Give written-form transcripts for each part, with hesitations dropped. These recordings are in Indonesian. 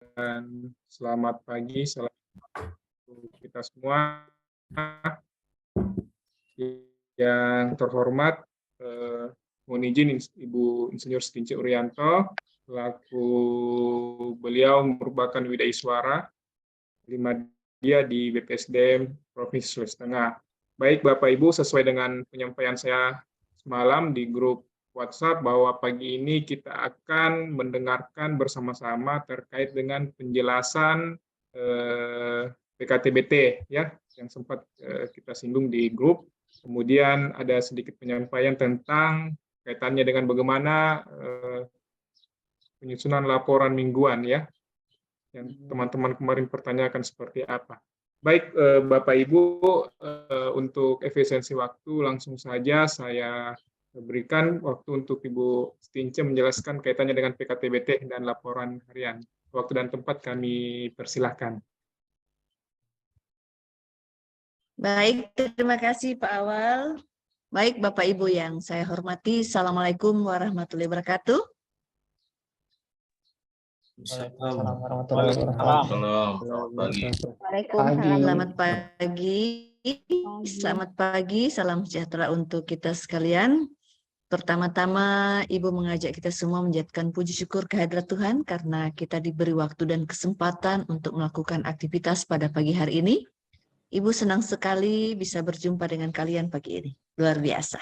dan selamat pagi, selamat untuk kita semua. Yang terhormat, mohon izin Ibu Insinyur Setinci Urianto, selaku beliau merupakan Widai Suara dia di BPSDM Provinsi Sulawesi Tengah. Baik Bapak Ibu, sesuai dengan penyampaian saya semalam di grup WhatsApp bahwa pagi ini kita akan mendengarkan bersama-sama terkait dengan penjelasan PKTBT ya yang sempat kita singgung di grup. Kemudian ada sedikit penyampaian tentang kaitannya dengan bagaimana penyusunan laporan mingguan ya yang teman-teman kemarin pertanyakan seperti apa. Baik Bapak Ibu, untuk efisiensi waktu langsung saja saya berikan waktu untuk Ibu Setince menjelaskan kaitannya dengan PKTBT dan laporan harian. Waktu dan tempat kami persilahkan. Baik, terima kasih Pak Awal. Baik Bapak Ibu yang saya hormati, Assalamualaikum warahmatullahi wabarakatuh. Waalaikumsalam warahmatullahi wabarakatuh. Waalaikumsalam. Selamat pagi. Selamat pagi, salam sejahtera untuk kita sekalian. Pertama-tama Ibu mengajak kita semua menjadikan puji syukur kehadirat Tuhan karena kita diberi waktu dan kesempatan untuk melakukan aktivitas pada pagi hari ini. Ibu senang sekali bisa berjumpa dengan kalian pagi ini. Luar biasa.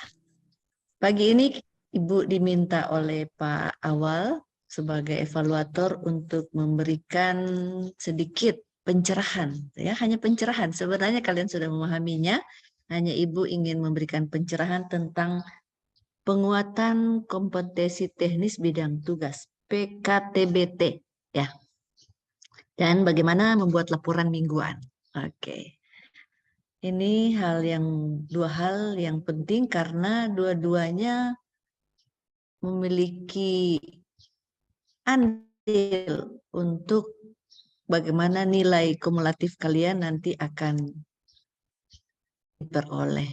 Pagi ini Ibu diminta oleh Pak Awal sebagai evaluator untuk memberikan sedikit pencerahan. Ya, hanya pencerahan. Sebenarnya kalian sudah memahaminya. Hanya Ibu ingin memberikan pencerahan tentang penguatan kompetensi teknis bidang tugas PKTBT. Ya. Dan bagaimana membuat laporan mingguan. Oke. Ini dua hal yang penting karena dua-duanya memiliki andil untuk bagaimana nilai kumulatif kalian nanti akan diperoleh.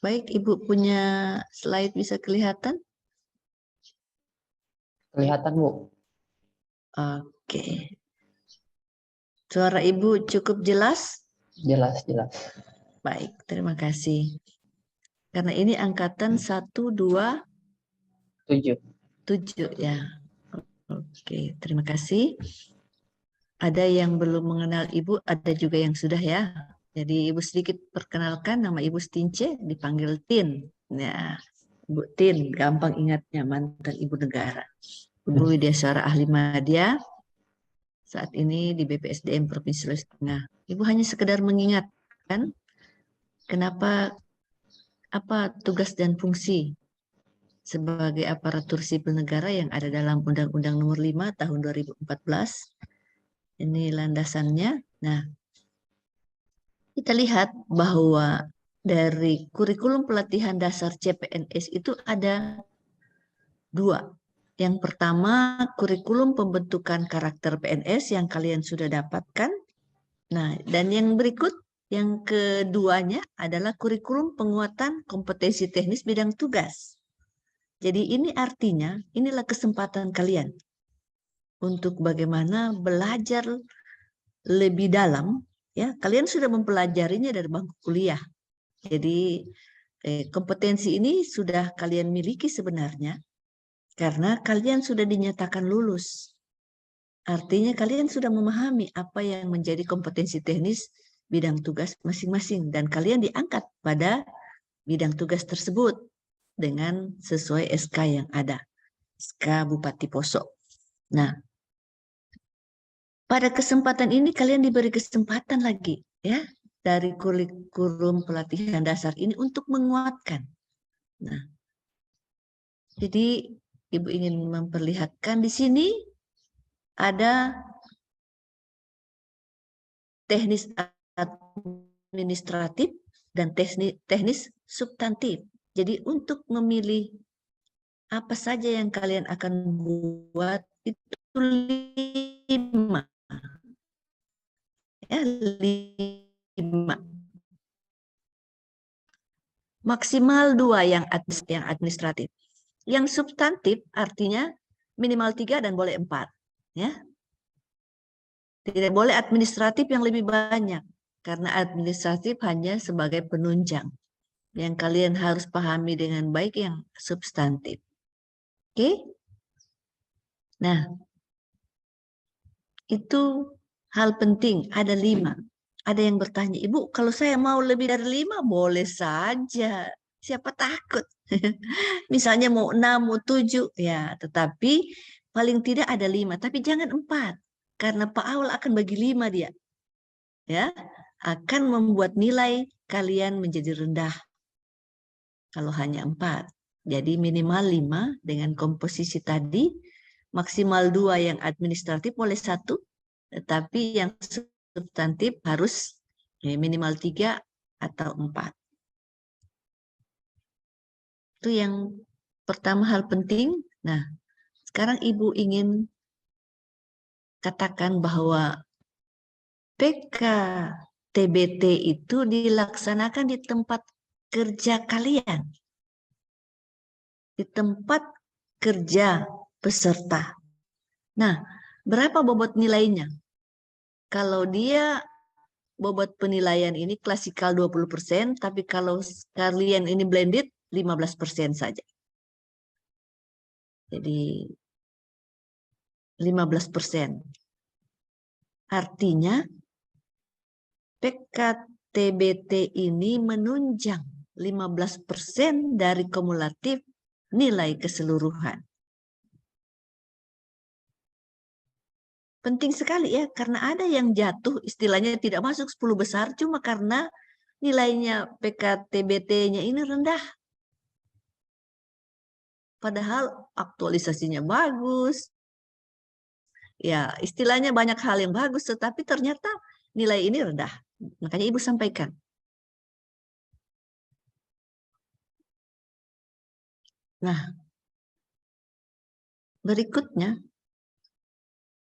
Baik, Ibu punya slide bisa kelihatan? Kelihatan, Bu. Oke. Suara Ibu cukup jelas? Jelas. Baik, terima kasih. Karena ini angkatan 127 ya. Oke, terima kasih. Ada yang belum mengenal Ibu, ada juga yang sudah ya. Jadi Ibu sedikit perkenalkan, nama Ibu Setince, dipanggil Tin. Ya, Bu Tin, gampang ingatnya, mantan Ibu Negara. Ibu Widyaswara Ahli Madya, saat ini di BPSDM Provinsi Sulawesi Tengah. Ibu hanya sekedar mengingatkan apa tugas dan fungsi sebagai aparatur sipil negara yang ada dalam Undang-Undang Nomor 5 Tahun 2014. Ini landasannya. Nah, kita lihat bahwa dari kurikulum pelatihan dasar CPNS itu ada dua. Yang pertama, kurikulum pembentukan karakter PNS yang kalian sudah dapatkan. Nah, dan yang berikut, yang keduanya adalah kurikulum penguatan kompetensi teknis bidang tugas. Jadi ini artinya, inilah kesempatan kalian untuk bagaimana belajar lebih dalam. Ya, kalian sudah mempelajarinya dari bangku kuliah. Jadi kompetensi ini sudah kalian miliki sebenarnya karena kalian sudah dinyatakan lulus. Artinya kalian sudah memahami apa yang menjadi kompetensi teknis bidang tugas masing-masing dan kalian diangkat pada bidang tugas tersebut dengan sesuai SK yang ada, SK Bupati Poso. Nah, pada kesempatan ini kalian diberi kesempatan lagi ya dari kurikulum pelatihan dasar ini untuk menguatkan. Nah, jadi Ibu ingin memperlihatkan di sini ada teknis administratif dan teknis substantif. Jadi untuk memilih apa saja yang kalian akan buat itu 5. Ya, 5. Maksimal 2 yang administratif. Yang substantif artinya minimal 3 dan boleh 4. Ya. Tidak boleh administratif yang lebih banyak, karena administratif hanya sebagai penunjang. Yang kalian harus pahami dengan baik yang substantif. Oke? Nah, itu hal penting, ada 5. Ada yang bertanya, Ibu, kalau saya mau lebih dari 5, boleh saja. Siapa takut? Misalnya mau 6, mau 7, ya, tetapi paling tidak ada 5, tapi jangan 4. Karena Pak Aul akan bagi 5 dia. Ya, akan membuat nilai kalian menjadi rendah. Kalau hanya 4. Jadi minimal 5 dengan komposisi tadi, maksimal 2 yang administratif boleh 1, tetapi yang substantif harus minimal 3 atau 4. Itu yang pertama hal penting. Nah, sekarang Ibu ingin katakan bahwa PKTBT itu dilaksanakan di tempat kerja kalian. Di tempat kerja peserta. Nah, berapa bobot nilainya? Kalau dia bobot penilaian ini klasikal 20%, tapi kalau kalian ini blended 15% saja. Jadi 15%. Artinya PKTBT ini menunjang 15% dari kumulatif nilai keseluruhan. Penting sekali ya, karena ada yang jatuh istilahnya tidak masuk 10 besar cuma karena nilainya PKTBT-nya ini rendah. Padahal aktualisasinya bagus. Ya, istilahnya banyak hal yang bagus, tetapi ternyata nilai ini rendah. Makanya Ibu sampaikan. Nah, berikutnya,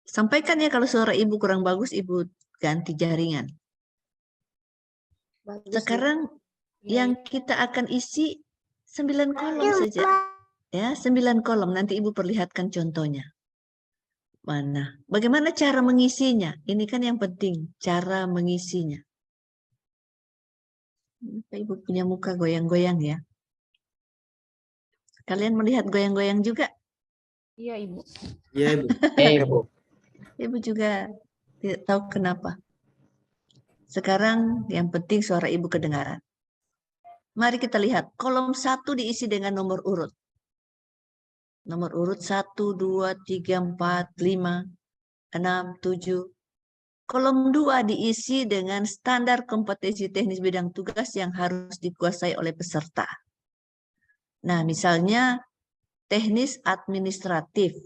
sampaikan ya kalau suara Ibu kurang bagus, Ibu ganti jaringan. Sekarang yang kita akan isi 9 kolom saja. Ya, 9 kolom. Nanti Ibu perlihatkan contohnya. Mana? Bagaimana cara mengisinya? Ini kan yang penting, cara mengisinya. Ibu punya muka goyang-goyang ya. Kalian melihat goyang-goyang juga? Iya, Ibu. Iya, Ibu. Ibu. Ibu juga tidak tahu kenapa. Sekarang yang penting suara Ibu kedengaran. Mari kita lihat, kolom 1 diisi dengan nomor urut. Nomor urut 1, 2, 3, 4, 5, 6, 7. Kolom 2 diisi dengan standar kompetensi teknis bidang tugas yang harus dikuasai oleh peserta. Nah, misalnya teknis administratif.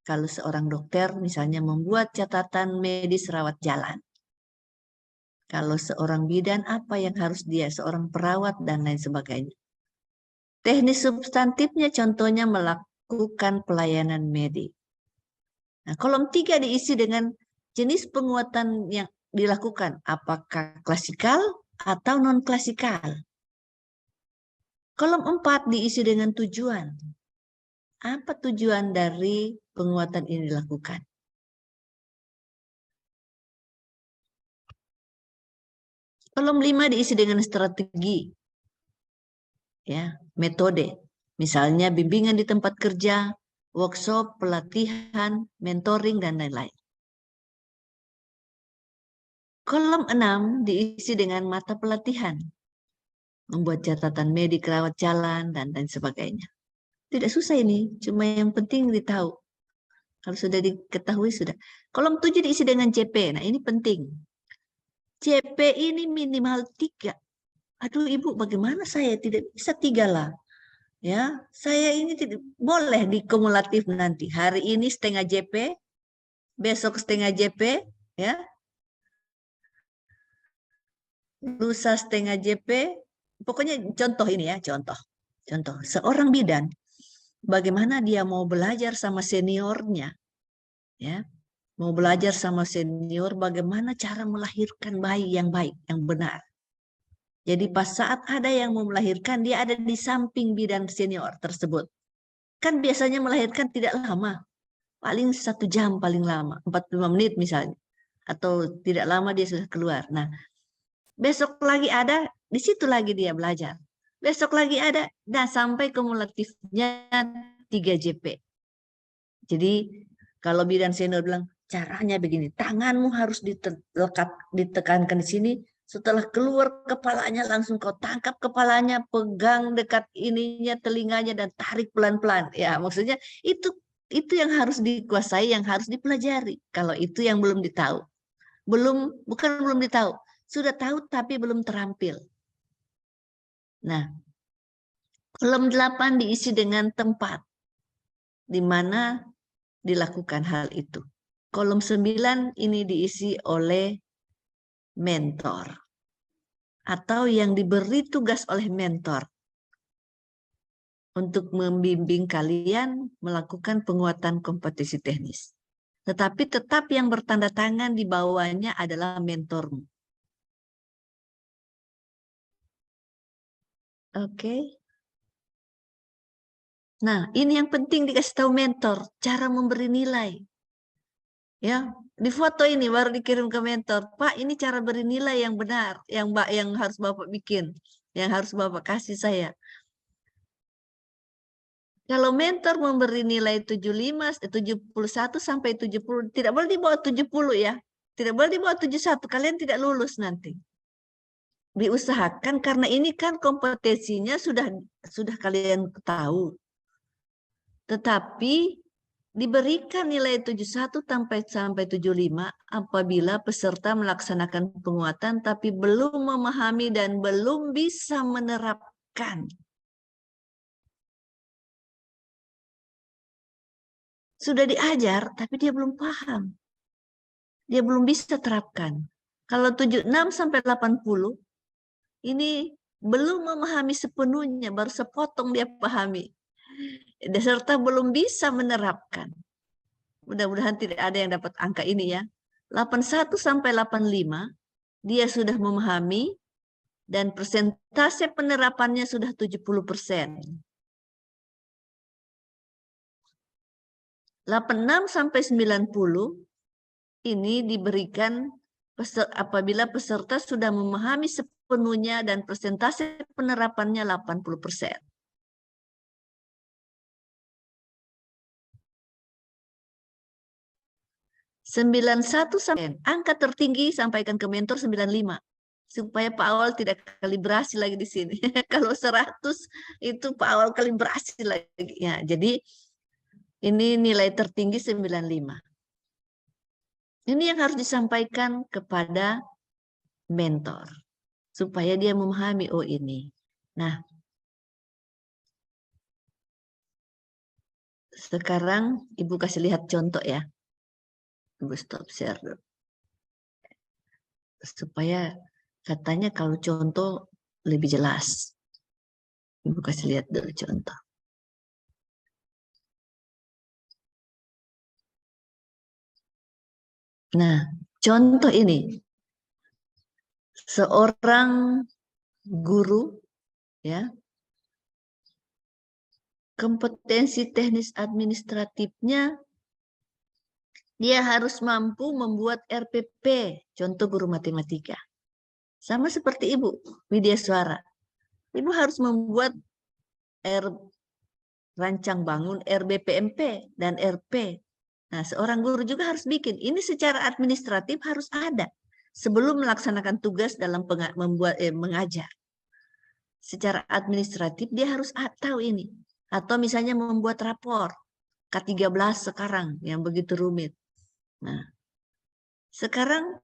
Kalau seorang dokter misalnya membuat catatan medis rawat jalan. Kalau seorang bidan apa yang harus dia, seorang perawat dan lain sebagainya. Teknis substantifnya contohnya melakukan pelayanan medis. Nah, kolom 3 diisi dengan jenis penguatan yang dilakukan, apakah klasikal atau non-klasikal. Kolom 4 diisi dengan tujuan. Apa tujuan dari penguatan ini dilakukan? Kolom 5 diisi dengan strategi. Ya, metode. Misalnya bimbingan di tempat kerja, workshop, pelatihan, mentoring, dan lain-lain. Kolom 6 diisi dengan mata pelatihan. Membuat catatan medik, rawat jalan, dan lain sebagainya. Tidak susah ini, cuma yang penting ditahu. Kalau sudah diketahui, sudah. Kolom 7 diisi dengan CP. Nah, ini penting. CP ini minimal 3. Aduh, Ibu, bagaimana saya tidak bisa 3 lah? Ya, saya ini tidak boleh dikumulatif nanti. Hari ini setengah JP, besok setengah JP, ya. Lusa setengah JP. Pokoknya contoh ini ya, contoh. Seorang bidan, bagaimana dia mau belajar sama seniornya, ya. Mau belajar sama senior bagaimana cara melahirkan bayi yang baik, yang benar. Jadi pas saat ada yang mau melahirkan, dia ada di samping bidan senior tersebut. Kan biasanya melahirkan tidak lama. paling 1 jam paling lama, 45 menit misalnya. Atau tidak lama dia sudah keluar. Nah, besok lagi ada, di situ lagi dia belajar. Besok lagi ada, nah sampai kumulatifnya 3 JP. Jadi kalau bidan senior bilang, caranya begini, tanganmu harus ditekankan di sini, setelah keluar kepalanya langsung kau tangkap kepalanya, pegang dekat ininya, telinganya, dan tarik pelan-pelan. Ya, maksudnya itu yang harus dikuasai, yang harus dipelajari. Kalau itu yang belum ditahu. Bukan belum ditahu, sudah tahu tapi belum terampil. Nah, kolom 8 diisi dengan tempat di mana dilakukan hal itu. Kolom 9 ini diisi oleh mentor atau yang diberi tugas oleh mentor untuk membimbing kalian melakukan penguatan kompetensi teknis. Tetapi tetap yang bertanda tangan di bawahnya adalah mentormu. Oke. Nah, ini yang penting dikasih tahu mentor, cara memberi nilai. Ya, di foto ini baru dikirim ke mentor. Pak, ini cara beri nilai yang benar, yang harus Bapak bikin, yang harus Bapak kasih saya. Kalau mentor memberi nilai 71 sampai 70, tidak boleh di bawah 70 ya. Tidak boleh di bawah 71, kalian tidak lulus nanti. Diusahakan karena ini kan kompetensinya sudah kalian tahu. Tetapi diberikan nilai 71 sampai 75 apabila peserta melaksanakan penguatan tapi belum memahami dan belum bisa menerapkan. Sudah diajar tapi dia belum paham. Dia belum bisa terapkan. Kalau 76 sampai 80 ini belum memahami sepenuhnya, baru sepotong dia pahami. Serta belum bisa menerapkan. Mudah-mudahan tidak ada yang dapat angka ini ya. 81 sampai 85 dia sudah memahami dan persentase penerapannya sudah 70%. 86 sampai 90 ini diberikan apabila peserta sudah memahami sepenuhnya dan persentase penerapannya 80%. satu sampai angka tertinggi sampaikan ke mentor 95 supaya Pak Awal tidak kalibrasi lagi di sini. Kalau 100 itu Pak Awal kalibrasi lagi. Ya, jadi ini nilai tertinggi 95. Ini yang harus disampaikan kepada mentor supaya dia memahami oh ini. Nah, sekarang Ibu kasih lihat contoh ya. Ibu stop share dulu. Supaya katanya kalau contoh lebih jelas. Ibu kasih lihat dulu contoh. Nah, contoh ini. Seorang guru ya. Kompetensi teknis administratifnya dia harus mampu membuat RPP, contoh guru matematika. Sama seperti Ibu, Widya Suara. Ibu harus membuat rancang bangun RBPMP dan RP. Nah, seorang guru juga harus bikin. Ini secara administratif harus ada sebelum melaksanakan tugas dalam mengajar. Secara administratif dia harus tahu ini. Atau misalnya membuat rapor K13 sekarang yang begitu rumit. Nah, sekarang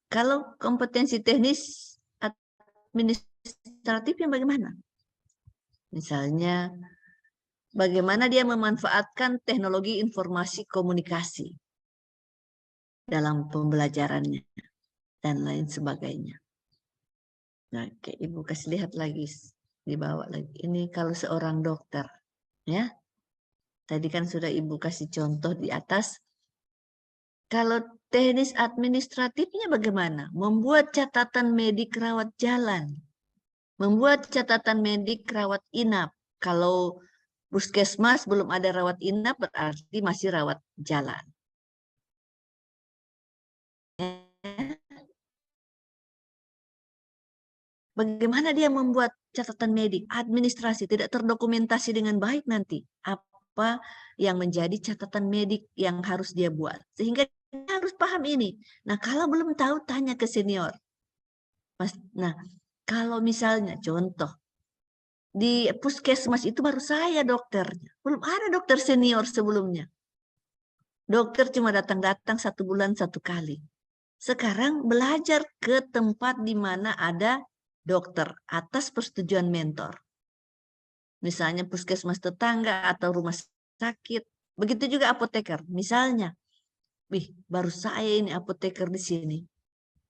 kalau kompetensi teknis administratifnya bagaimana? Misalnya, bagaimana dia memanfaatkan teknologi informasi komunikasi dalam pembelajarannya dan lain sebagainya. Nah, oke, Ibu kasih lihat lagi, dibawa lagi. Ini kalau seorang dokter, ya. Tadi kan sudah Ibu kasih contoh di atas. Kalau teknis administratifnya bagaimana? Membuat catatan medik rawat jalan. Membuat catatan medik rawat inap. Kalau puskesmas belum ada rawat inap berarti masih rawat jalan. Bagaimana dia membuat catatan medik, administrasi tidak terdokumentasi dengan baik nanti. Apa yang menjadi catatan medik yang harus dia buat. Sehingga dia harus paham ini. Nah, kalau belum tahu tanya ke senior. Nah, kalau misalnya contoh di puskesmas itu baru saya dokternya. Belum ada dokter senior sebelumnya. Dokter cuma datang-datang 1 bulan 1 kali. Sekarang belajar ke tempat di mana ada dokter atas persetujuan mentor. Misalnya puskesmas tetangga atau rumah sakit. Begitu juga apoteker. Misalnya, baru saya ini apoteker di sini.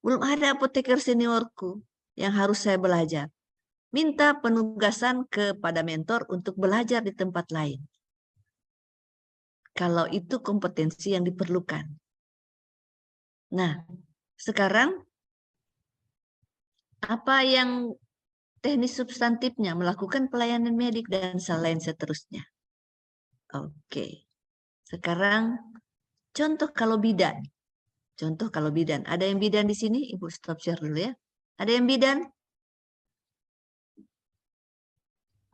Belum ada apoteker seniorku yang harus saya belajar. Minta penugasan kepada mentor untuk belajar di tempat lain. Kalau itu kompetensi yang diperlukan. Nah, sekarang apa yang teknis substantifnya? Melakukan pelayanan medik dan lain seterusnya. Oke. Sekarang contoh kalau bidan. Contoh kalau bidan. Ada yang bidan di sini? Ibu stop share dulu ya. Ada yang bidan?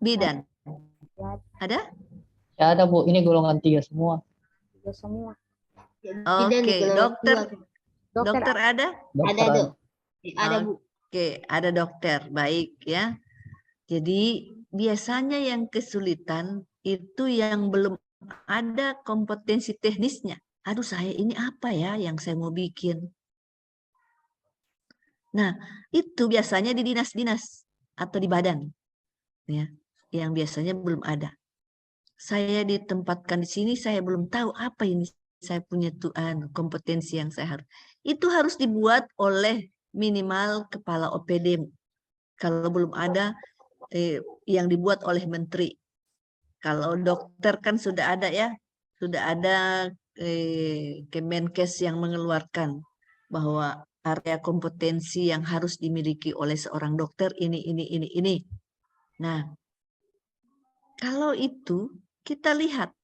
Bidan. Ada? Ya ada Bu, ini golongan 3 semua. Semua. Oke, dokter ada? Ada, Dok. Ada, Bu. Oke, ada dokter. Baik ya. Jadi biasanya yang kesulitan itu yang belum ada kompetensi teknisnya. Aduh, saya ini apa ya yang saya mau bikin? Nah, itu biasanya di dinas-dinas atau di badan. Ya, yang biasanya belum ada. Saya ditempatkan di sini, saya belum tahu apa ini saya punya kompetensi yang saya harus. Itu harus dibuat oleh minimal kepala OPD. Kalau belum ada yang dibuat oleh menteri. Kalau dokter kan sudah ada ya, sudah ada Kemenkes yang mengeluarkan bahwa area kompetensi yang harus dimiliki oleh seorang dokter ini. Nah, kalau itu kita lihat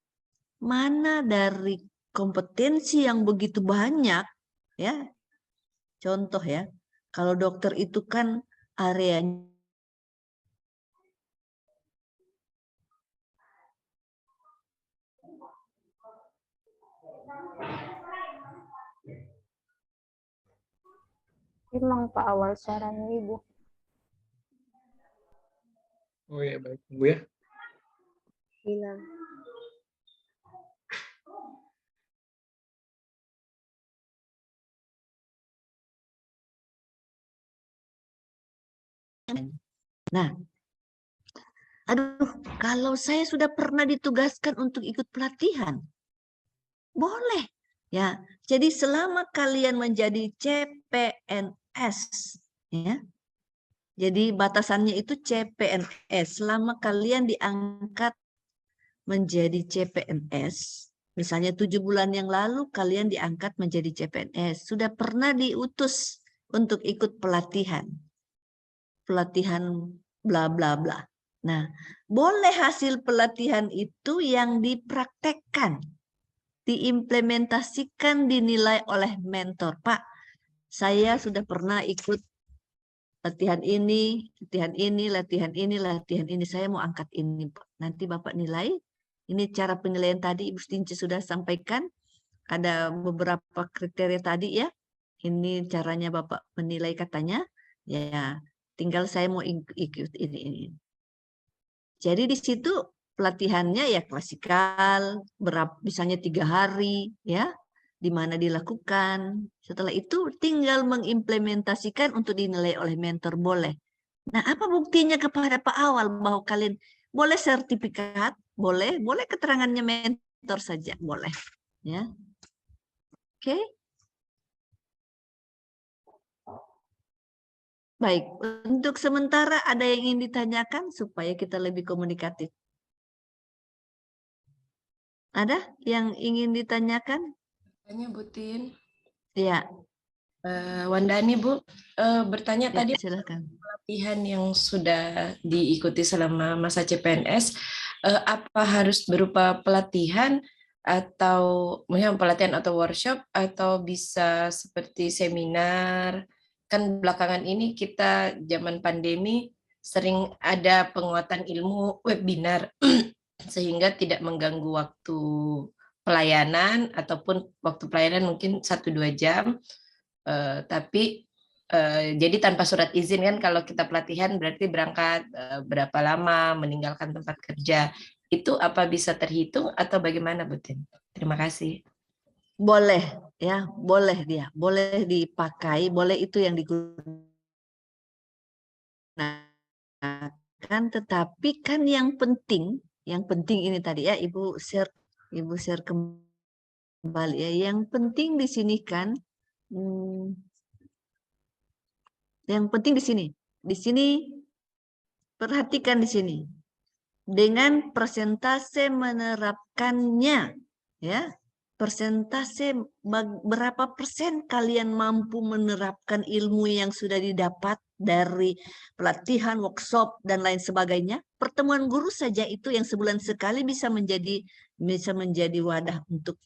mana dari kompetensi yang begitu banyak ya. Contoh ya, kalau dokter itu kan areanya Hilang Pak awal suaranya Ibu. Oh ya, baik. Tunggu ya. Hilang. Nah, aduh, kalau saya sudah pernah ditugaskan untuk ikut pelatihan, boleh. Ya, jadi selama kalian menjadi CPNS, ya, jadi batasannya itu CPNS. Selama kalian diangkat menjadi CPNS, misalnya 7 bulan yang lalu kalian diangkat menjadi CPNS, sudah pernah diutus untuk ikut pelatihan bla bla bla. Nah, boleh hasil pelatihan itu yang dipraktekkan, diimplementasikan, dinilai oleh mentor. Pak, saya sudah pernah ikut latihan ini, latihan ini, saya mau angkat ini. Nanti Bapak nilai. Ini cara penilaian tadi Ibu Stinci sudah sampaikan. Ada beberapa kriteria tadi ya. Ini caranya Bapak menilai katanya. Ya, tinggal saya mau ikut ini. Jadi di situ pelatihannya ya klasikal, misalnya 3 hari ya, di mana dilakukan. Setelah itu tinggal mengimplementasikan untuk dinilai oleh mentor boleh. Nah, apa buktinya kepada Pak Awal bahwa kalian boleh sertifikat, boleh keterangannya mentor saja, boleh. Ya. Oke. Baik, untuk sementara ada yang ingin ditanyakan supaya kita lebih komunikatif. Ada yang ingin ditanyakan? Tanya Bu Tin. Ya. Wandani Bu, bertanya Ya, tadi silakan. pelatihan yang sudah diikuti selama masa CPNS, apa harus berupa pelatihan atau misalnya pelatihan atau workshop atau bisa seperti seminar? Kan belakangan ini kita zaman pandemi sering ada penguatan ilmu webinar sehingga tidak mengganggu waktu pelayanan ataupun waktu pelayanan mungkin 1-2 jam, tapi jadi tanpa surat izin kan kalau kita pelatihan berarti berangkat berapa lama, meninggalkan tempat kerja. Itu apa bisa terhitung atau bagaimana, Bu Tin? Terima kasih. Boleh ya, boleh dia, boleh dipakai, boleh itu yang digunakan, tetapi kan yang penting ini tadi ya Ibu share kembali ya, yang penting di sini kan, yang penting di sini perhatikan di sini dengan persentase menerapkannya ya. Persentase berapa persen kalian mampu menerapkan ilmu yang sudah didapat dari pelatihan, workshop, dan lain sebagainya. Pertemuan guru saja itu yang sebulan sekali bisa menjadi wadah untuk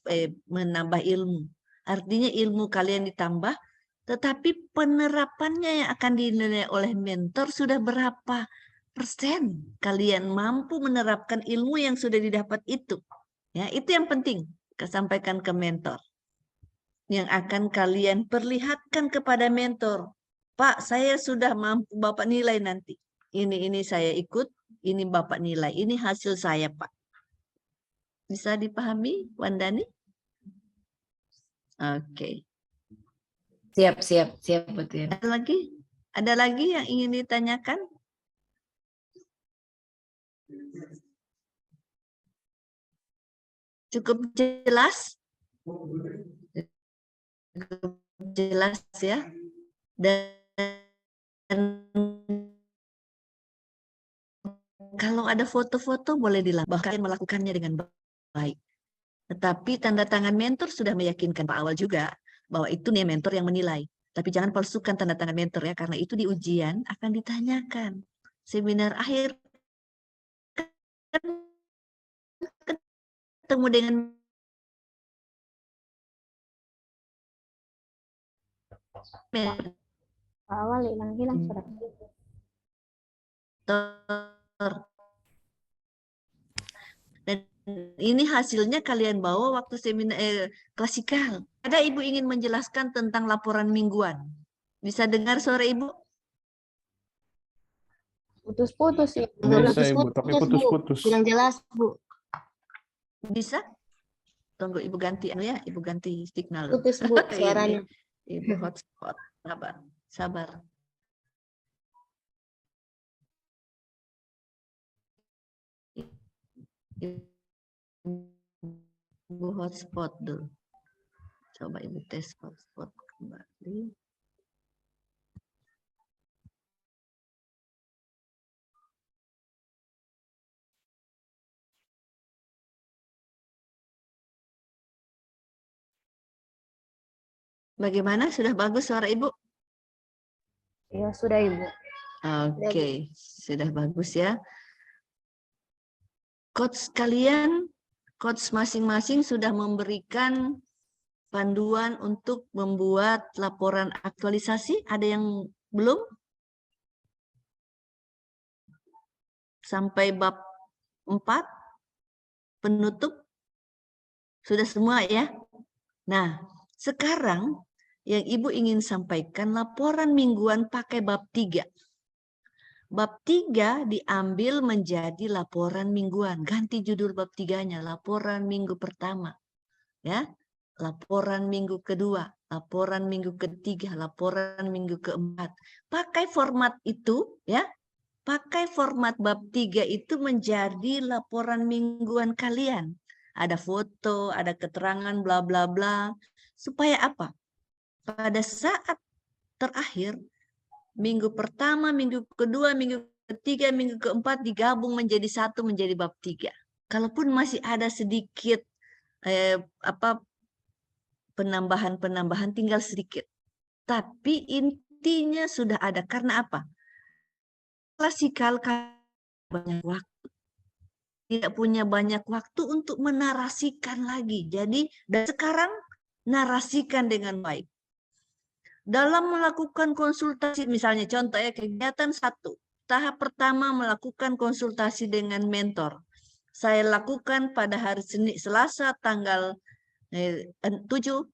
menambah ilmu. Artinya ilmu kalian ditambah, tetapi penerapannya yang akan dinilai oleh mentor sudah berapa persen kalian mampu menerapkan ilmu yang sudah didapat itu. Ya, itu yang penting. Sampaikan ke mentor yang akan kalian perlihatkan kepada mentor. Pak, saya sudah mampu, Bapak nilai nanti. Ini saya ikut, ini Bapak nilai, ini hasil saya, Pak. Bisa dipahami, Wandani? Oke. Siap, Bu Tin. Ada lagi yang ingin ditanyakan? Cukup jelas? Cukup jelas ya. Dan kalau ada foto-foto boleh bahkan melakukannya dengan baik. Tetapi tanda tangan mentor sudah meyakinkan Pak Awal juga bahwa itu nih mentor yang menilai. Tapi jangan palsukan tanda tangan mentor ya, karena itu di ujian akan ditanyakan. Seminar akhir ketemu dengan mentor. Awal hilang surat. Dan ini hasilnya kalian bawa waktu seminar klasikal. Ada Ibu ingin menjelaskan tentang laporan mingguan. Bisa dengar suara Ibu? Putus-putus ya. Bisa Ibu, tapi putus-putus. Kurang jelas, Bu. Bisa? Tunggu Ibu ganti ya, Ibu ganti signal. Putus, Bu, suaranya. Ibu hotspot. Sabar. Ibu hotspot dulu. Coba Ibu tes hotspot kembali. Bagaimana? Sudah bagus suara Ibu? Ya, sudah, Ibu. Oke, sudah bagus ya. Coach kalian, coach masing-masing sudah memberikan panduan untuk membuat laporan aktualisasi. Ada yang belum? Sampai bab 4 penutup? Sudah semua ya? Nah, sekarang yang Ibu ingin sampaikan laporan mingguan pakai bab 3. Bab 3 diambil menjadi laporan mingguan. Ganti judul bab 3-nya, laporan minggu pertama. Ya, laporan minggu kedua, laporan minggu ketiga, laporan minggu keempat. Pakai format itu ya. Pakai format bab 3 itu menjadi laporan mingguan kalian. Ada foto, ada keterangan, bla bla bla. Supaya apa? Pada saat terakhir, minggu pertama, minggu kedua, minggu ketiga, minggu keempat digabung menjadi satu, menjadi bab 3. Kalaupun masih ada sedikit penambahan tinggal sedikit. Tapi intinya sudah ada. Karena apa? Klasikal banyak waktu. tidak punya banyak waktu untuk menarasikan lagi. Jadi dan sekarang narasikan dengan baik. Dalam melakukan konsultasi, misalnya contoh ya kegiatan 1. Tahap pertama melakukan konsultasi dengan mentor. Saya lakukan pada hari Selasa tanggal 7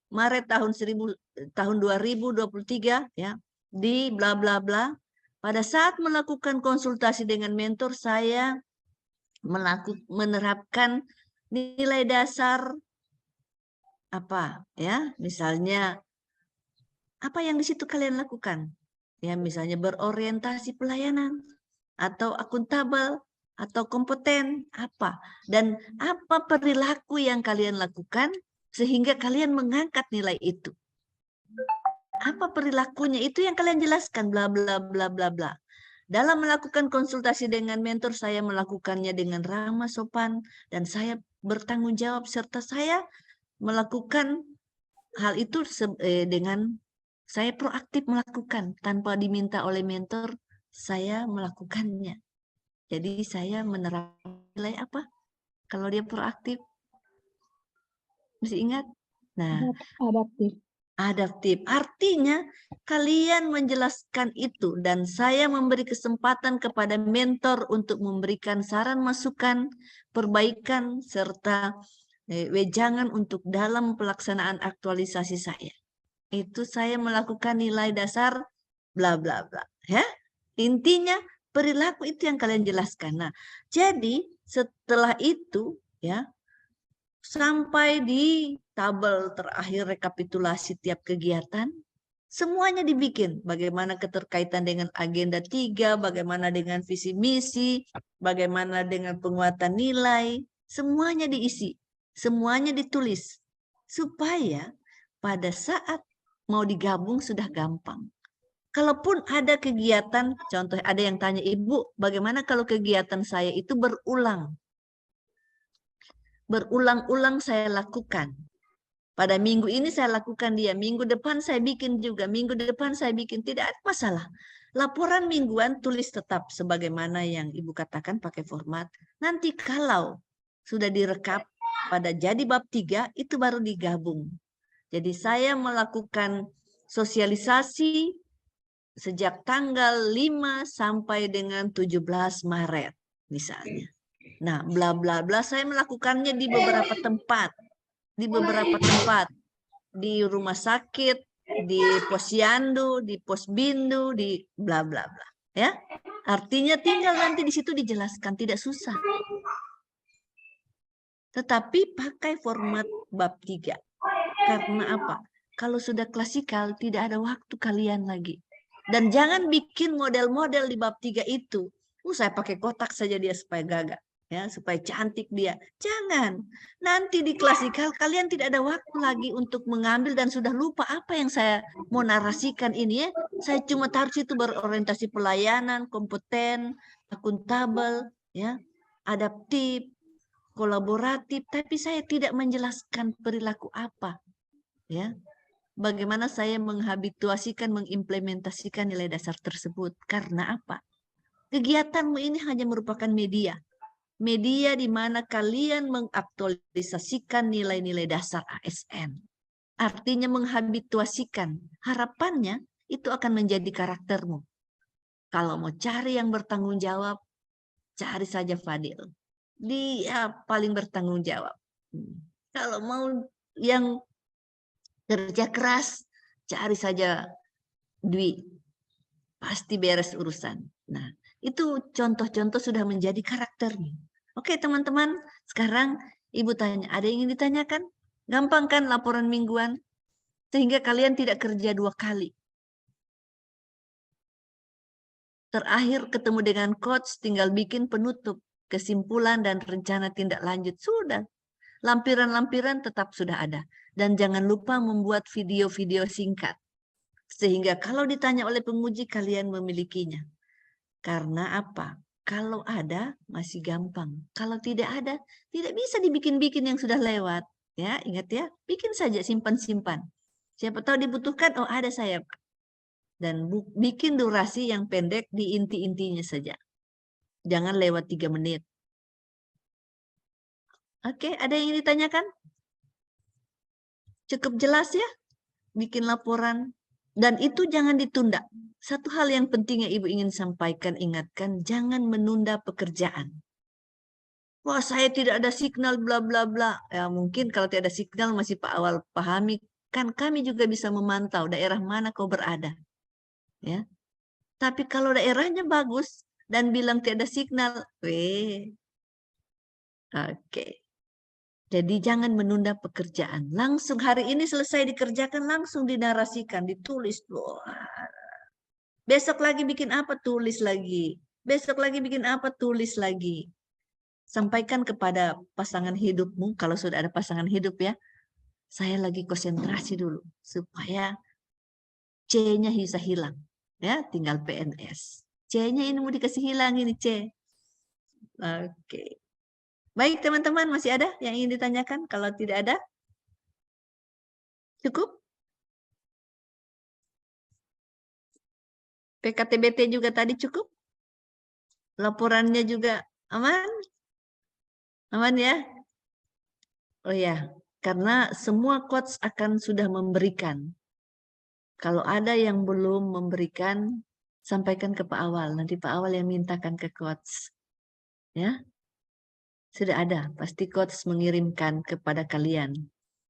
Maret tahun 2023 ya di bla bla bla. Pada saat melakukan konsultasi dengan mentor, saya menerapkan nilai dasar apa ya, misalnya apa yang di situ kalian lakukan ya, misalnya berorientasi pelayanan atau akuntabel atau kompeten apa, dan apa perilaku yang kalian lakukan sehingga kalian mengangkat nilai itu. Apa perilakunya itu yang kalian jelaskan bla bla bla bla bla. Dalam melakukan konsultasi dengan mentor, saya melakukannya dengan ramah sopan dan saya bertanggung jawab serta saya melakukan hal itu dengan saya proaktif melakukan tanpa diminta oleh mentor, saya melakukannya. Jadi saya menerapkan nilai apa? Kalau dia proaktif, mesti ingat. Nah, Adaptif. adaptif. Artinya kalian menjelaskan itu dan saya memberi kesempatan kepada mentor untuk memberikan saran, masukan, perbaikan, serta wejangan untuk dalam pelaksanaan aktualisasi saya. Itu saya melakukan nilai dasar bla bla bla ya. Intinya perilaku itu yang kalian jelaskan. Nah, jadi setelah itu ya sampai di tabel terakhir rekapitulasi tiap kegiatan, semuanya dibikin. Bagaimana keterkaitan dengan agenda 3, bagaimana dengan visi misi, bagaimana dengan penguatan nilai, semuanya diisi, semuanya ditulis supaya pada saat mau digabung sudah gampang. Kalaupun ada kegiatan, contoh ada yang tanya, Ibu, bagaimana kalau kegiatan saya itu berulang? Berulang-ulang saya lakukan. Pada minggu ini saya lakukan dia, minggu depan saya bikin juga, minggu depan saya bikin, tidak ada masalah. Laporan mingguan tulis tetap sebagaimana yang Ibu katakan pakai format. Nanti kalau sudah direkap pada jadi bab 3, itu baru digabung. Jadi saya melakukan sosialisasi sejak tanggal 5 sampai dengan 17 Maret misalnya. Nah, bla bla bla saya melakukannya di beberapa tempat. Di rumah sakit, di posyandu, di posbindu, di bla bla bla, ya. Artinya tinggal nanti di situ dijelaskan, tidak susah. Tetapi pakai format bab 3. Karena apa? Kalau sudah klasikal, tidak ada waktu kalian lagi. Dan jangan bikin model-model di bab 3 itu. Saya pakai kotak saja dia supaya gagah. Ya, supaya cantik dia. Jangan. Nanti di klasikal kalian tidak ada waktu lagi untuk mengambil dan sudah lupa apa yang saya mau narasikan ini ya. Saya cuma taruh situ berorientasi pelayanan, kompeten, akuntabel, ya, adaptif, kolaboratif, tapi saya tidak menjelaskan perilaku apa. Ya, bagaimana saya menghabituasikan, mengimplementasikan nilai dasar tersebut. Karena apa? Kegiatanmu ini hanya merupakan media. Media di mana kalian mengaktualisasikan nilai-nilai dasar ASN. Artinya menghabituasikan. Harapannya itu akan menjadi karaktermu. Kalau mau cari yang bertanggung jawab, cari saja Fadil. Dia paling bertanggung jawab. Kalau mau yang kerja keras, cari saja Dwi. Pasti beres urusan. Nah, itu contoh-contoh sudah menjadi karakternya. Oke teman-teman, sekarang Ibu tanya, ada yang ingin ditanyakan? Gampang kan laporan mingguan? Sehingga kalian tidak kerja 2 kali. Terakhir ketemu dengan coach, tinggal bikin penutup, kesimpulan dan rencana tindak lanjut. Sudah. Lampiran-lampiran tetap sudah ada. Dan jangan lupa membuat video-video singkat. Sehingga kalau ditanya oleh penguji, kalian memilikinya. Karena apa? Kalau ada, masih gampang. Kalau tidak ada, tidak bisa dibikin-bikin yang sudah lewat. Ya, ingat ya, bikin saja, simpan-simpan. Siapa tahu dibutuhkan, oh ada saya. Dan bikin durasi yang pendek di inti-intinya saja. Jangan lewat 3 menit. Oke, ada yang ingin ditanyakan? Cukup jelas ya? Bikin laporan. Dan itu jangan ditunda. Satu hal yang penting yang Ibu ingin sampaikan, ingatkan, jangan menunda pekerjaan. Wah, saya tidak ada signal, bla bla bla. Ya, mungkin kalau tidak ada signal masih Pak Awal pahami. Kan kami juga bisa memantau daerah mana kau berada. Ya. Tapi kalau daerahnya bagus dan bilang tidak ada signal, oke. Jadi jangan menunda pekerjaan. Langsung hari ini selesai dikerjakan, langsung dinarasikan, ditulis. Wah. Besok lagi bikin apa, tulis lagi. Besok lagi bikin apa, tulis lagi. Sampaikan kepada pasangan hidupmu, kalau sudah ada pasangan hidup ya, saya lagi konsentrasi dulu, supaya C-nya bisa hilang. Ya, tinggal PNS. C-nya ini mau dikasih hilang ini C. Oke. Baik teman-teman, masih ada yang ingin ditanyakan? Kalau tidak ada, cukup? PKTBT juga tadi cukup? Laporannya juga aman? Aman ya? Oh ya, karena semua coach akan sudah memberikan. Kalau ada yang belum memberikan, sampaikan ke Pak Awal. Nanti Pak Awal yang mintakan ke coach. Ya, sudah ada. Pasti coach mengirimkan kepada kalian.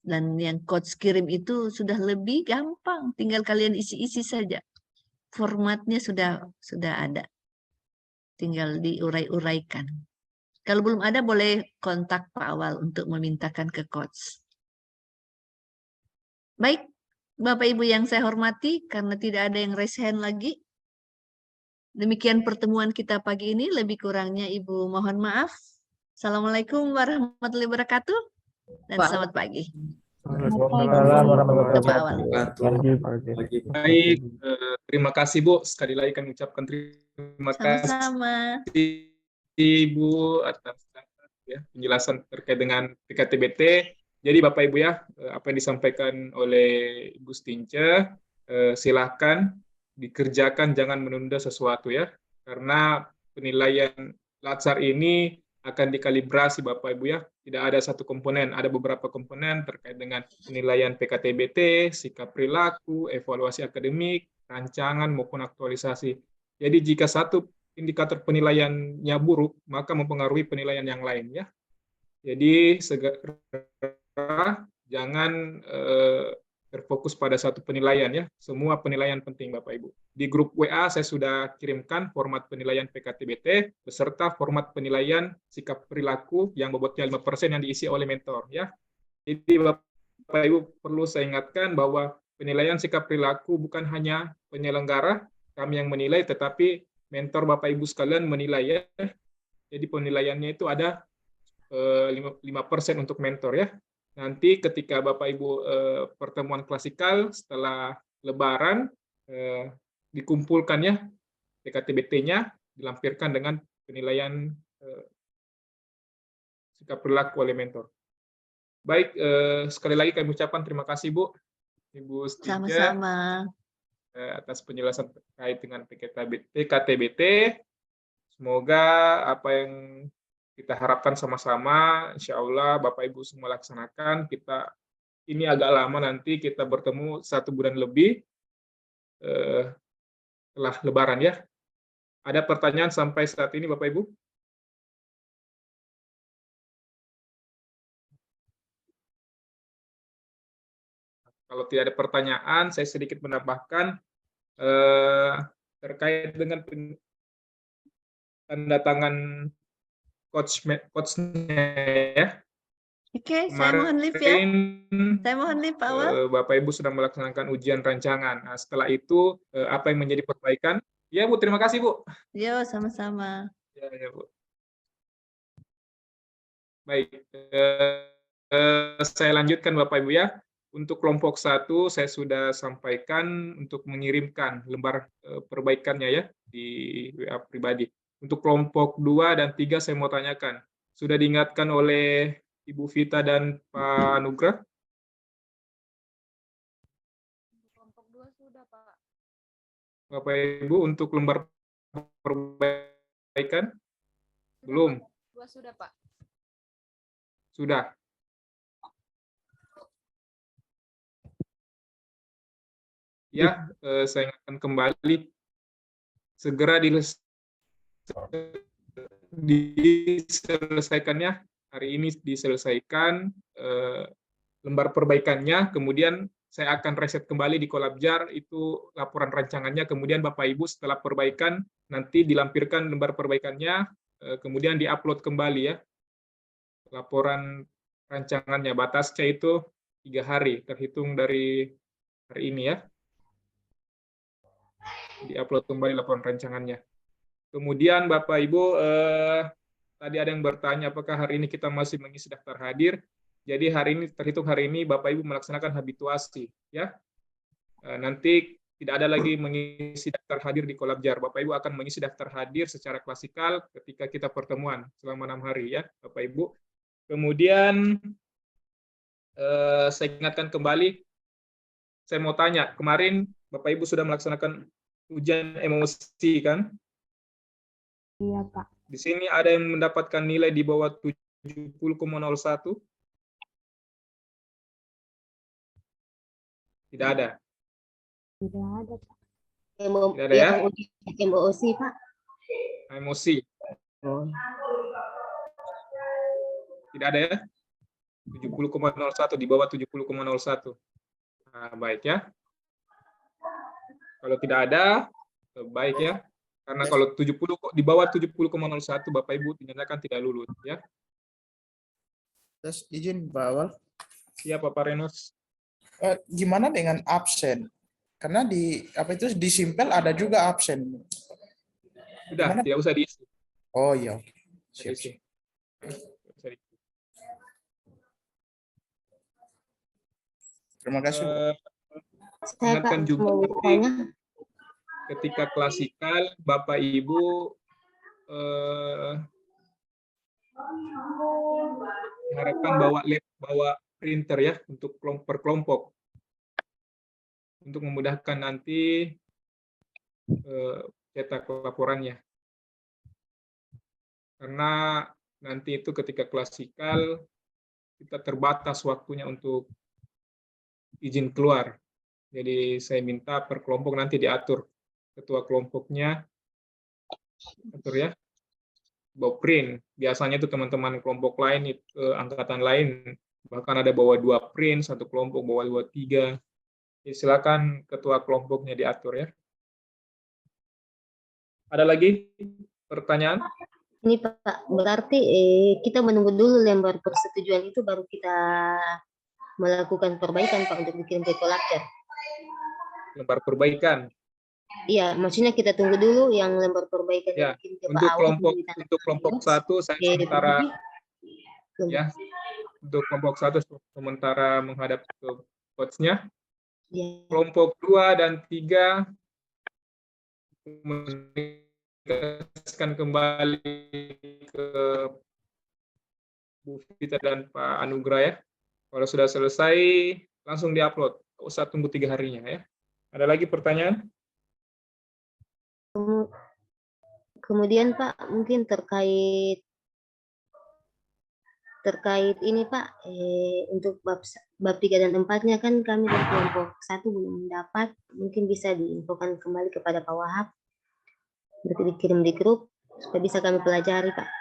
Dan yang coach kirim itu sudah lebih gampang. Tinggal kalian isi-isi saja. Formatnya sudah ada. Tinggal diurai-uraikan. Kalau belum ada, boleh kontak Pak Awal untuk memintakan ke coach. Baik, Bapak Ibu yang saya hormati, karena tidak ada yang raise hand lagi. Demikian pertemuan kita pagi ini, lebih kurangnya Ibu mohon maaf. Assalamualaikum warahmatullahi wabarakatuh, dan selamat pagi. Waalaikumsalam warahmatullahi Pak Awal. wabarakatuh. Baik, terima kasih Bu. Sekali lagi kami ucapkan terima kasih Sama-sama. Ibu atas ya, penjelasan terkait dengan PKTBT. Jadi Bapak Ibu ya, apa yang disampaikan oleh Ibu Stince, silakan dikerjakan, jangan menunda sesuatu ya. Karena penilaian Latsar ini akan dikalibrasi Bapak Ibu ya. Tidak ada satu komponen, ada beberapa komponen terkait dengan penilaian PKTBT, sikap perilaku, evaluasi akademik, rancangan maupun aktualisasi. Jadi jika satu indikator penilaiannya buruk, maka mempengaruhi penilaian yang lain ya. Jadi segera jangan terfokus pada satu penilaian ya. Semua penilaian penting Bapak Ibu. Di grup WA saya sudah kirimkan format penilaian PKTBT beserta format penilaian sikap perilaku yang bobotnya 5% yang diisi oleh mentor ya. Jadi Bapak Ibu perlu saya ingatkan bahwa penilaian sikap perilaku bukan hanya penyelenggara kami yang menilai, tetapi mentor Bapak Ibu sekalian menilai ya. Jadi penilaiannya itu ada 5% untuk mentor ya. Nanti ketika Bapak Ibu pertemuan klasikal setelah Lebaran dikumpulkan ya PKTBT-nya, dilampirkan dengan penilaian sikap perilaku oleh mentor. Baik, sekali lagi kami ucapkan terima kasih Bu, Ibu Stince. Sama-sama. Atas penjelasan terkait dengan PKTBT. Semoga apa yang kita harapkan sama-sama, insya Allah Bapak Ibu semua laksanakan. Ini agak lama nanti kita bertemu 1 bulan lebih setelah Lebaran ya. Ada pertanyaan sampai saat ini Bapak Ibu? Kalau tidak ada pertanyaan, saya sedikit menambahkan terkait dengan tanda tangan coach-nya ya. Oke, saya mohon live ya. Saya mohon live Pak Awal. Bapak Ibu sedang melaksanakan ujian rancangan. Nah, setelah itu apa yang menjadi perbaikan? Ya Bu, terima kasih Bu. Yo, sama-sama. Ya Bu. Baik, saya lanjutkan Bapak Ibu ya. Untuk kelompok 1 saya sudah sampaikan untuk mengirimkan lembar perbaikannya ya di WA pribadi. Untuk kelompok 2 dan 3 saya mau tanyakan, sudah diingatkan oleh Ibu Vita dan Pak Nugrah? Kelompok 2 sudah, Pak. Bapak Ibu untuk lembar perbaikan? Belum. 2 sudah, Pak. Sudah. Ya, saya ingatkan kembali, segera diselesaikannya, hari ini diselesaikan lembar perbaikannya, kemudian saya akan reset kembali di Kolabjar, itu laporan rancangannya, kemudian Bapak Ibu setelah perbaikan, nanti dilampirkan lembar perbaikannya, kemudian diupload kembali ya, laporan rancangannya, batasnya itu 3 hari, terhitung dari hari ini ya, diupload kembali laporan rancangannya. Kemudian Bapak Ibu, tadi ada yang bertanya apakah hari ini kita masih mengisi daftar hadir. Jadi hari ini, terhitung hari ini Bapak Ibu melaksanakan habituasi ya. Nanti tidak ada lagi mengisi daftar hadir di Kolabjar. Bapak Ibu akan mengisi daftar hadir secara klasikal ketika kita pertemuan selama 6 hari ya Bapak Ibu. Kemudian saya ingatkan kembali, saya mau tanya, kemarin Bapak Ibu sudah melaksanakan ujian emosi kan? Iya, Pak. Di sini ada yang mendapatkan nilai di bawah 70,01? Tidak ada. Tidak ada, Pak. Tidak ada ya? MOOC, Pak. Emosi. Tidak ada ya? 70,01, di bawah 70,01. Nah, baik ya. Kalau tidak ada, baik ya. Karena kalau 70 di bawah 70,01 Bapak Ibu dinyatakan tidak lulus ya. Terus izin Pak Awal, Iya Bapak Renos. gimana dengan absen? Karena di apa itu di Simpel ada juga absen. Sudah, Gimana? tidak usah diisi. Oh iya, oke. Tidak Siap, diisi. siap. Tidak usah diisi. Terima kasih. Bu. Saya Ingatkan Pak juga mau nanti bertanya. ketika klasikal Bapak Ibu harapkan bawa printer ya untuk per kelompok untuk memudahkan nanti cetak laporannya. Karena nanti itu ketika klasikal kita terbatas waktunya untuk izin keluar. Jadi saya minta per kelompok nanti diatur, ketua kelompoknya atur ya, bawa print. Biasanya itu teman-teman kelompok lain, angkatan lain, bahkan ada bawa 2 print, satu kelompok bawa 2, 3. Jadi silakan ketua kelompoknya diatur ya. Ada lagi pertanyaan? Ini Pak, berarti kita menunggu dulu lembar persetujuan itu baru kita melakukan perbaikan Pak untuk dikirim ke Kolabjar. Lembar perbaikan. Iya, maksudnya kita tunggu dulu yang lembar perbaikan Ya, yang dikirim ke Pak untuk Awal. untuk kelompok 1 saya sementara ya, untuk kelompok 1 sementara menghadap ke coach-nya. Ya. Kelompok 2 dan 3 menegaskan kembali ke Bu Vita dan Pak Anugrah ya. Kalau sudah selesai langsung diupload, nggak usah tunggu 3 harinya ya. Ada lagi pertanyaan? Kemudian Pak, mungkin terkait ini Pak, untuk bab 3 dan 4-nya kan kami dari kelompok 1 belum dapat, mungkin bisa diinfokan kembali kepada Pak Wahab untuk dikirim di grup supaya bisa kami pelajari Pak.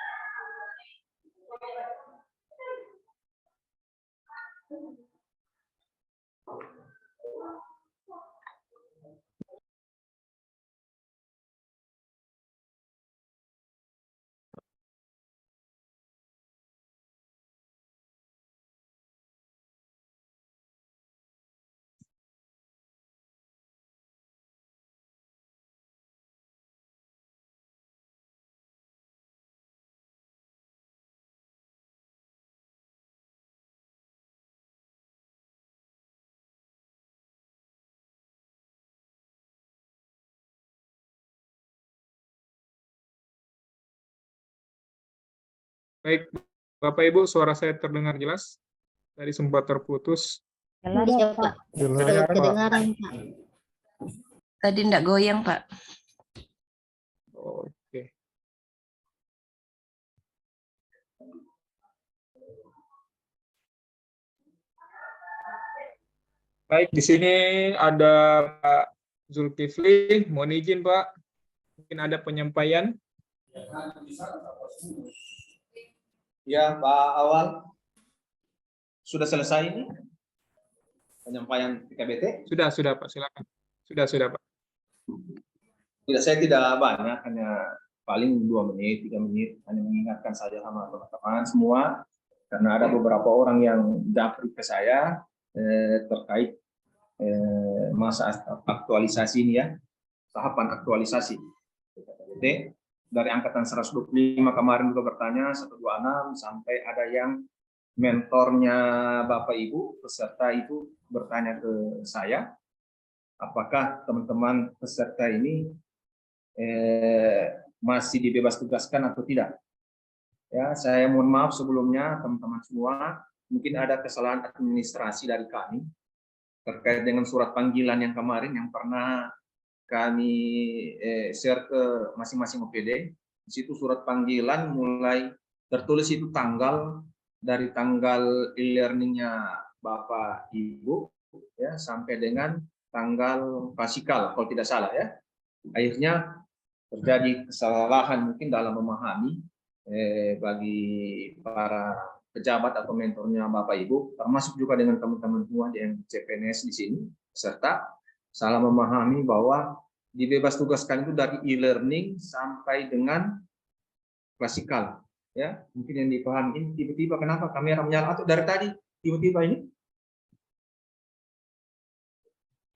Baik, Bapak Ibu, suara saya terdengar jelas? Tadi sempat terputus. Iya Pak, Jelas, Pak. kedengaran Pak. Tadi enggak goyang, Pak. Oke. Baik, di sini ada Pak Zulkifli. Mohon izin, Pak. Mungkin ada penyampaian. Ya, Pak Awal. Sudah selesai ini penyampaian PKBT? Sudah, Pak. Silakan. Sudah, Pak. Tidak, saya tidak banyak, hanya paling 2 menit, 3 menit, hanya mengingatkan saja sama teman-teman semua, karena ada beberapa orang yang japri ke saya terkait masa aktualisasi ini ya, tahapan aktualisasi PKBT. Dari angkatan 125 kemarin juga bertanya, 126, sampai ada yang mentornya Bapak Ibu peserta itu bertanya ke saya, apakah teman-teman peserta ini masih dibebas tugaskan atau tidak. Ya, saya mohon maaf sebelumnya teman-teman semua, mungkin ada kesalahan administrasi dari kami terkait dengan surat panggilan yang kemarin yang pernah kami share ke masing-masing OPD. Di situ surat panggilan mulai tertulis itu dari tanggal e-learningnya Bapak Ibu ya sampai dengan tanggal klasikal kalau tidak salah ya. Akhirnya terjadi kesalahan mungkin dalam memahami bagi para pejabat atau mentornya Bapak Ibu, termasuk juga dengan teman-teman semua yang CPNS di sini, serta salah memahami bahwa dibebas tugaskan itu dari e-learning sampai dengan klasikal. Ya, mungkin yang dipahami ini tiba-tiba kenapa kamera menyala atau dari tadi tiba-tiba ini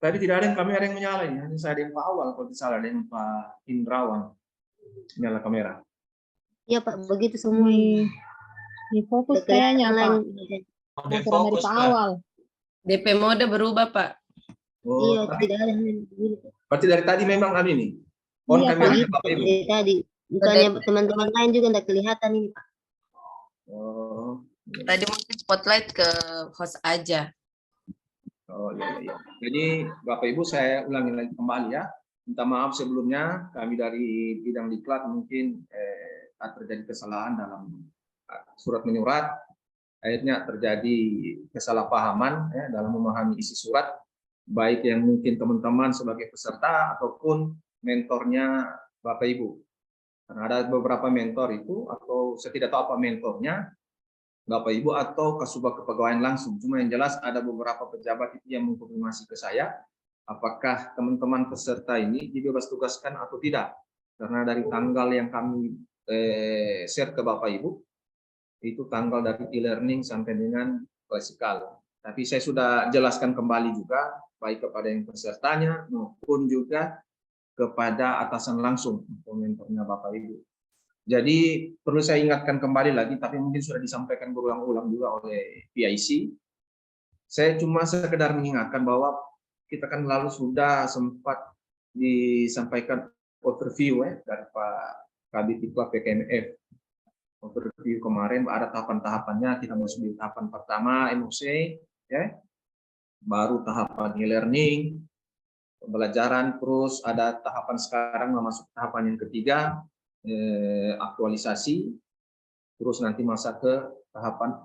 tadi tidak ada yang kamera yang menyala ini, hanya saya dengan Pak Awal kalau tidak salah dengan Pak Indrawan nyala kamera. Iya Pak, begitu semua. Di fokus kayaknya Pak. Ada Laporan dari fokus, Pak Pak. Awal. DP mode berubah, Pak. Oh, Iya, tapi tidak ada. berarti dari tadi memang ini on Iya, kameranya Pak. Bapak Ibu. Dari tadi. Bukannya teman-teman lain juga tidak kelihatan ini Pak. Oh, Tadi mungkin spotlight ke host aja. oh iya. Jadi Bapak Ibu saya ulangi lagi kembali ya. Minta maaf sebelumnya kami dari bidang diklat mungkin terjadi kesalahan dalam surat menyurat. Akhirnya terjadi kesalahpahaman ya, dalam memahami isi surat, baik yang mungkin teman-teman sebagai peserta ataupun mentornya Bapak Ibu. Karena ada beberapa mentor itu atau saya tidak tahu apa mentornya Bapak Ibu atau Kasubag Kepegawaian langsung. Cuma yang jelas ada beberapa pejabat itu yang mengkonfirmasi ke saya apakah teman-teman peserta ini dibebas tugaskan atau tidak. Karena dari tanggal yang kami share ke Bapak Ibu itu tanggal dari e-learning sampai dengan klasikal. Tapi saya sudah jelaskan kembali juga baik kepada yang pesertanya maupun juga kepada atasan langsung atau mentornya Bapak Ibu. Jadi perlu saya ingatkan kembali lagi, tapi mungkin sudah disampaikan berulang-ulang juga oleh PIC. Saya cuma sekedar mengingatkan bahwa kita kan lalu sudah sempat disampaikan overview dari Pak Kabid Diklat PKMF. Overview kemarin ada tahapan-tahapannya, kita masuk di tahapan pertama MOC, ya, baru tahapan e-learning, pembelajaran, terus ada tahapan sekarang masuk tahapan yang ketiga, aktualisasi, terus nanti masa ke tahapan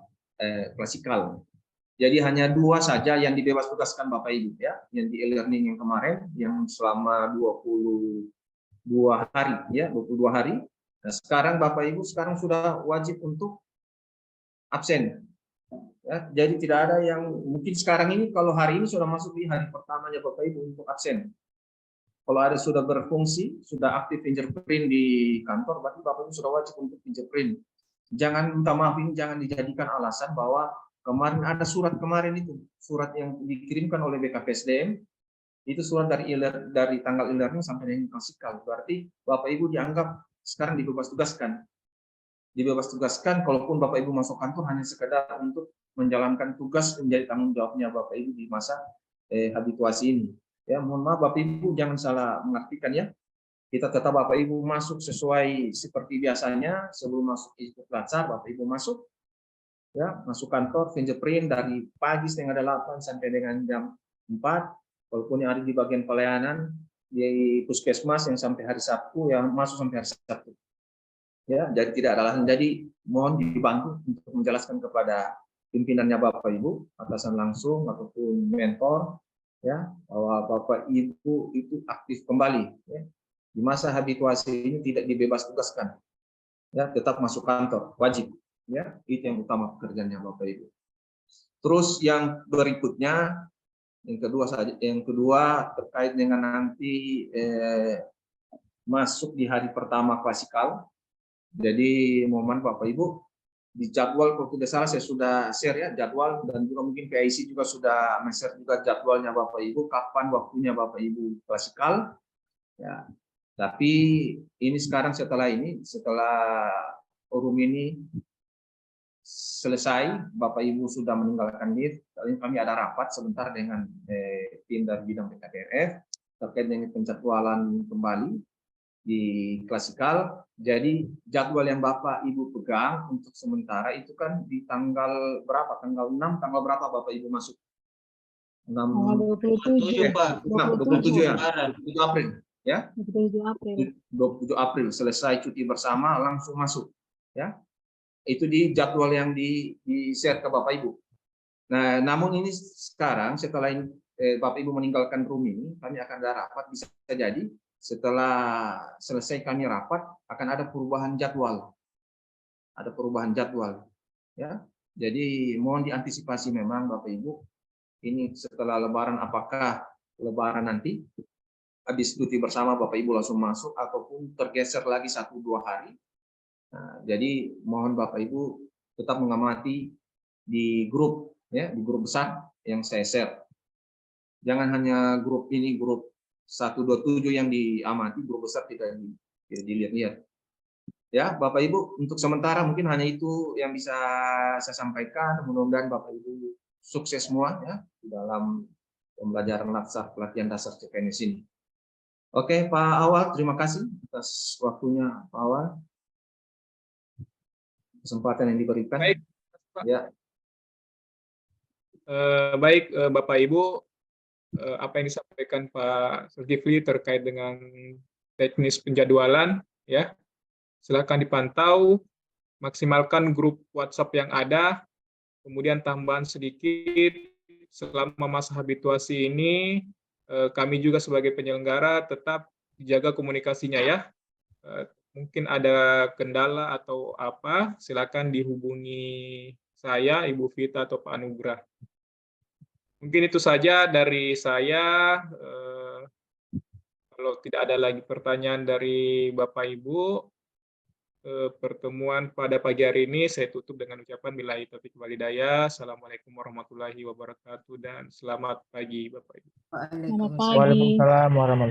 klasikal. Jadi hanya 2 saja yang dibebas tugaskan Bapak Ibu ya, yang di e-learning yang kemarin yang selama 22 hari ya, 22 hari. Nah, sekarang Bapak Ibu sekarang sudah wajib untuk absen. Ya, jadi tidak ada yang mungkin sekarang ini kalau hari ini sudah masuk di hari pertamanya Bapak Ibu untuk absen. Kalau ada sudah berfungsi, sudah aktif fingerprint di kantor, berarti Bapak Ibu sudah wajib untuk fingerprint. Jangan minta maaf ini jangan dijadikan alasan bahwa kemarin ada surat kemarin itu, surat yang dikirimkan oleh BKPSDM, itu surat dari tanggal e-learning sampai dengan klasikal. Berarti Bapak Ibu dianggap sekarang dibebas tugaskan. Dibebas tugaskan, kalaupun Bapak Ibu masuk kantor hanya sekedar untuk menjalankan tugas menjadi tanggung jawabnya Bapak Ibu di masa habituasi ini. Ya, mohon maaf Bapak Ibu jangan salah mengartikan ya. Kita tetap Bapak Ibu masuk sesuai seperti biasanya, sebelum masuk ikut latsar Bapak Ibu masuk ya, masuk kantor fingerprint dari pagi setengah 8 sampai dengan jam 4. Walaupun yang ada di bagian pelayanan di puskesmas yang sampai hari Sabtu yang masuk sampai hari Sabtu. Ya, jadi tidak ada alasan. Jadi mohon dibantu untuk menjelaskan kepada pimpinannya Bapak Ibu, atasan langsung ataupun mentor, ya, bahwa Bapak Ibu itu aktif kembali. Ya. Di masa habituasi ini tidak dibebas tugaskan, ya, tetap masuk kantor, wajib. Ya, itu yang utama pekerjaannya Bapak Ibu. Terus yang berikutnya, yang kedua terkait dengan nanti masuk di hari pertama klasikal. Jadi mohon Bapak Ibu, di jadwal kalau tidak salah saya sudah share ya jadwal, dan juga mungkin PIC juga sudah men-share juga jadwalnya Bapak Ibu, kapan waktunya Bapak Ibu klasikal. Ya. Tapi ini sekarang setelah forum ini selesai, Bapak Ibu sudah meninggalkan lift, kami ada rapat sebentar dengan tim dari bidang PKPRF terkait dengan penjadwalan kembali di klasikal. Jadi jadwal yang Bapak Ibu pegang untuk sementara itu kan di tanggal berapa? Tanggal 6, tanggal berapa Bapak Ibu masuk? 6, Tanggal 27. 27 ya? 27 April. Ya? 27 April. 27 April selesai cuti bersama langsung masuk. Ya. Itu di jadwal yang di-share ke Bapak Ibu. Nah, namun ini sekarang setelah ini, Bapak Ibu meninggalkan room ini, kami akan ada rapat, bisa jadi setelah selesai kami rapat akan ada perubahan jadwal. Ada perubahan jadwal. Ya. Jadi mohon diantisipasi memang Bapak Ibu. Ini setelah Lebaran, apakah Lebaran nanti habis cuti bersama Bapak Ibu langsung masuk ataupun tergeser lagi 1-2 hari. Nah, jadi mohon Bapak Ibu tetap mengamati di grup, ya, di grup besar yang saya share. Jangan hanya grup ini, grup 127 yang diamati, grup besar tidak dilihat-lihat. Ya, Bapak Ibu, untuk sementara mungkin hanya itu yang bisa saya sampaikan. Mudah-mudahan Bapak Ibu sukses semua ya di dalam pembelajaran laksar pelatihan dasar CPNS ini. Oke, Pak Awal, terima kasih atas waktunya, Pak Awal. Kesempatan yang diberikan. Baik, Pak. Ya. Baik, Bapak Ibu, apa yang disampaikan Pak Zulkifli terkait dengan teknis penjadwalan, ya, silakan dipantau, maksimalkan grup WhatsApp yang ada, kemudian tambahan sedikit selama masa habituasi ini, kami juga sebagai penyelenggara tetap dijaga komunikasinya ya. Mungkin ada kendala atau apa, silakan dihubungi saya, Ibu Vita atau Pak Anugrah. Mungkin itu saja dari saya. Kalau tidak ada lagi pertanyaan dari Bapak Ibu, pertemuan pada pagi hari ini saya tutup dengan ucapan billahi taufiq wal hidayah. Assalamualaikum warahmatullahi wabarakatuh dan selamat pagi Bapak Ibu. Selamat pagi. Waalaikumsalam warahmatullahi wabarakatuh.